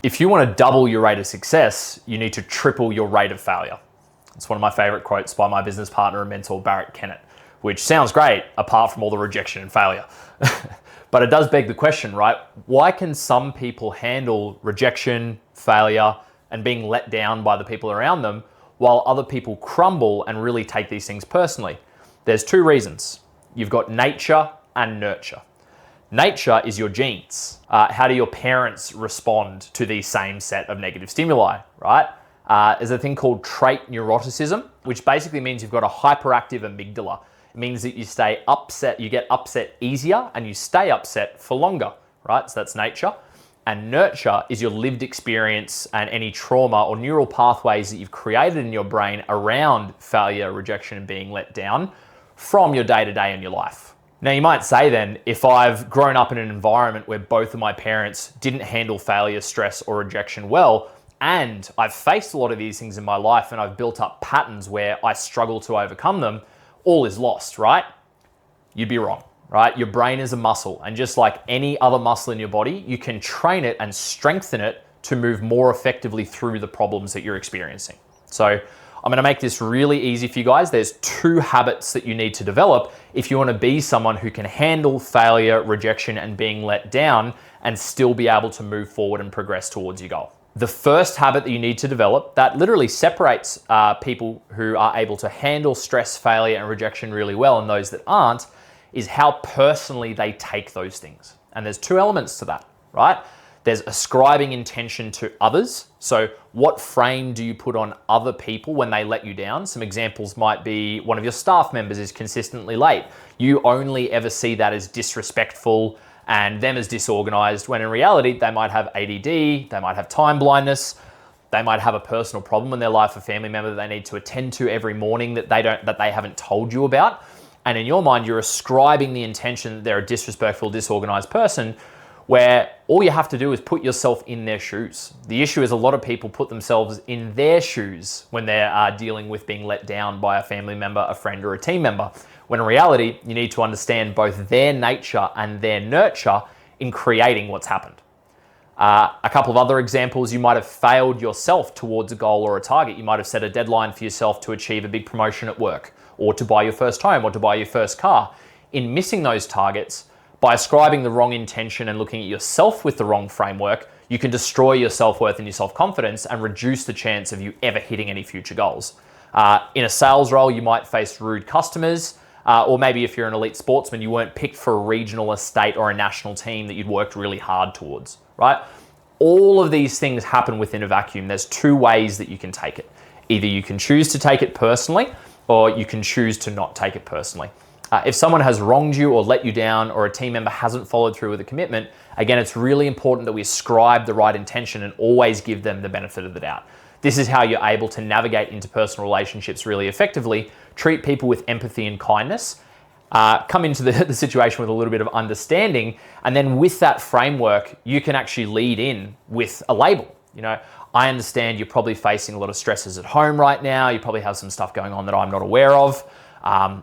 If you want to double your rate of success, you need to triple your rate of failure. It's one of my favorite quotes by my business partner and mentor, Barrett Kennett, which sounds great apart from all the rejection and failure. But it does beg the question, right? Why can some people handle rejection, failure, and being let down by the people around them, while other people crumble and really take these things personally? There's two reasons. You've got nature and nurture. Nature is your genes. How do your parents respond to the same set of negative stimuli, right? There's a thing called trait neuroticism, which basically means you've got a hyperactive amygdala. It means that you stay upset, you get upset easier and you stay upset for longer, right? So that's nature. And nurture is your lived experience and any trauma or neural pathways that you've created in your brain around failure, rejection, and being let down from your day-to-day in your life. Now you might say then, if I've grown up in an environment where both of my parents didn't handle failure, stress, or rejection well, and I've faced a lot of these things in my life and I've built up patterns where I struggle to overcome them, all is lost, right? You'd be wrong, right? Your brain is a muscle, and just like any other muscle in your body, you can train it and strengthen it to move more effectively through the problems that you're experiencing. So I'm gonna make this really easy for you guys. There's 2 habits that you need to develop if you wanna be someone who can handle failure, rejection, and being let down and still be able to move forward and progress towards your goal. The first habit that you need to develop that literally separates people who are able to handle stress, failure, and rejection really well and those that aren't is how personally they take those things. And there's 2 elements to that, right? There's ascribing intention to others. So what frame do you put on other people when they let you down? Some examples might be one of your staff members is consistently late. You only ever see that as disrespectful and them as disorganized, when in reality, they might have ADD, they might have time blindness, they might have a personal problem in their life, a family member that they need to attend to every morning that they haven't told you about. And in your mind, you're ascribing the intention that they're a disrespectful, disorganized person, where all you have to do is put yourself in their shoes. The issue is a lot of people put themselves in their shoes when they're dealing with being let down by a family member, a friend, or a team member. When in reality, you need to understand both their nature and their nurture in creating what's happened. A couple of other examples, you might have failed yourself towards a goal or a target. You might have set a deadline for yourself to achieve a big promotion at work, or to buy your first home, or to buy your first car. In missing those targets, by ascribing the wrong intention and looking at yourself with the wrong framework, you can destroy your self-worth and your self-confidence and reduce the chance of you ever hitting any future goals. In a sales role, you might face rude customers, or maybe if you're an elite sportsman, you weren't picked for a regional, a state, or a national team that you'd worked really hard towards, right? All of these things happen within a vacuum. There's 2 ways that you can take it. Either you can choose to take it personally, or you can choose to not take it personally. If someone has wronged you or let you down, or a team member hasn't followed through with a commitment, again, it's really important that we ascribe the right intention and always give them the benefit of the doubt. This is how you're able to navigate interpersonal relationships really effectively, treat people with empathy and kindness, come into the situation with a little bit of understanding, and then with that framework, you can actually lead in with a label. You know, I understand you're probably facing a lot of stresses at home right now. You probably have some stuff going on that I'm not aware of.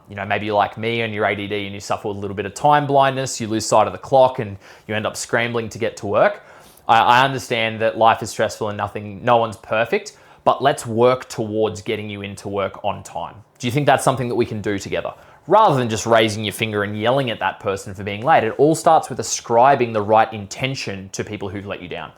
Maybe you're like me and you're ADD and you suffer with a little bit of time blindness, you lose sight of the clock and you end up scrambling to get to work. I understand that life is stressful and no one's perfect, but let's work towards getting you into work on time. Do you think that's something that we can do together? Rather than just raising your finger and yelling at that person for being late, it all starts with ascribing the right intention to people who've let you down.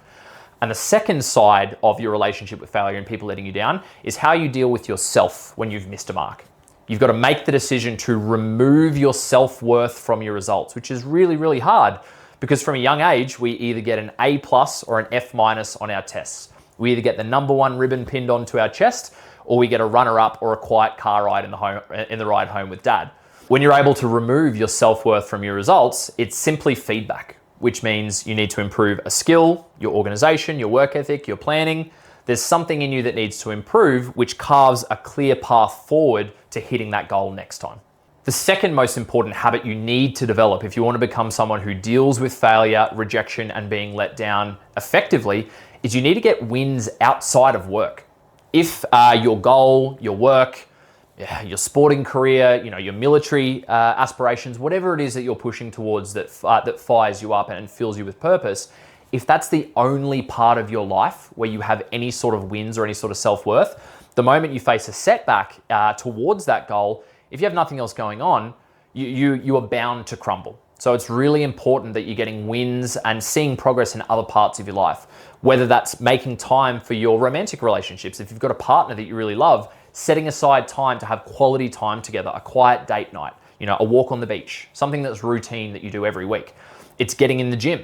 And the second side of your relationship with failure and people letting you down is how you deal with yourself when you've missed a mark. You've got to make the decision to remove your self-worth from your results, which is really, really hard because from a young age, we either get an A+ or an F- on our tests. We either get the number 1 ribbon pinned onto our chest, or we get a runner-up or a quiet car ride in the ride home with dad. When you're able to remove your self-worth from your results, it's simply feedback, which means you need to improve a skill, your organization, your work ethic, your planning. There's something in you that needs to improve, which carves a clear path forward to hitting that goal next time. The second most important habit you need to develop if you want to become someone who deals with failure, rejection, and being let down effectively is you need to get wins outside of work. If your goal, your work, your sporting career, your military aspirations, whatever it is that you're pushing towards that fires you up and fills you with purpose, if that's the only part of your life where you have any sort of wins or any sort of self-worth, the moment you face a setback towards that goal, if you have nothing else going on, you are bound to crumble. So it's really important that you're getting wins and seeing progress in other parts of your life, whether that's making time for your romantic relationships. If you've got a partner that you really love, setting aside time to have quality time together, a quiet date night, a walk on the beach, something that's routine that you do every week. It's getting in the gym,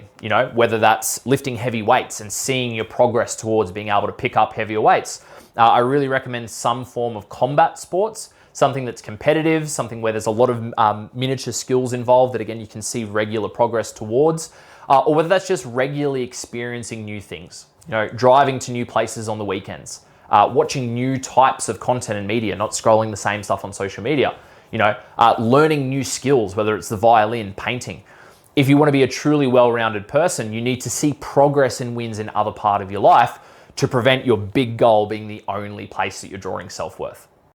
whether that's lifting heavy weights and seeing your progress towards being able to pick up heavier weights. I really recommend some form of combat sports, something that's competitive, something where there's a lot of miniature skills involved that, again, you can see regular progress towards, or whether that's just regularly experiencing new things, driving to new places on the weekends, watching new types of content and media, not scrolling the same stuff on social media, learning new skills, whether it's the violin, painting. If you want to be a truly well-rounded person, you need to see progress and wins in other part of your life to prevent your big goal being the only place that you're drawing self-worth.